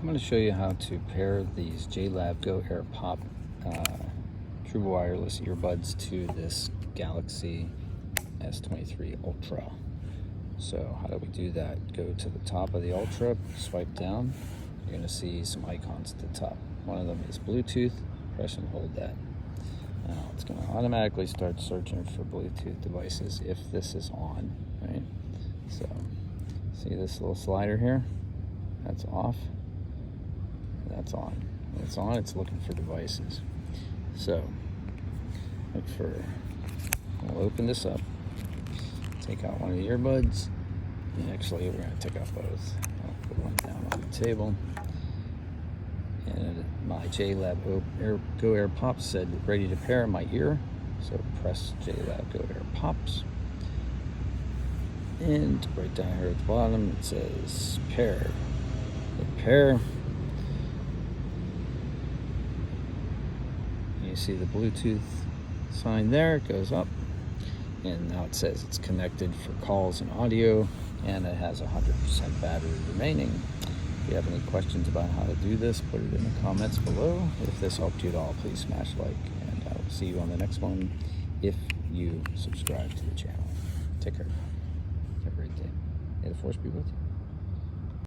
I'm going to show you how to pair these JLab Go Air Pop true wireless earbuds to this Galaxy S23 Ultra. So how do we do that? Go to the top of the Ultra, swipe down. You're going to see some icons at the top. One of them is Bluetooth. Press and hold that. Now it's going to automatically start searching for Bluetooth devices if this is on, right? So see this little slider here? That's off. That's on. When it's on, it's looking for devices. So look for, we'll open this up, take out one of the earbuds, and actually we're going to take out both. I'll put one down on the table. And my JLab Go Air Pops said ready to pair in my ear. So press JLab Go Air Pops. And right down here at the bottom it says pair. Hit pair. You see the Bluetooth sign there, it goes up, and now it says it's connected for calls and audio, and it has 100% battery remaining. If you have any questions about how to do this, put it in the comments below. If this helped you at all, please smash like, and I will see you on the next one if you subscribe to the channel. Take care. Have a great day. May the force be with you.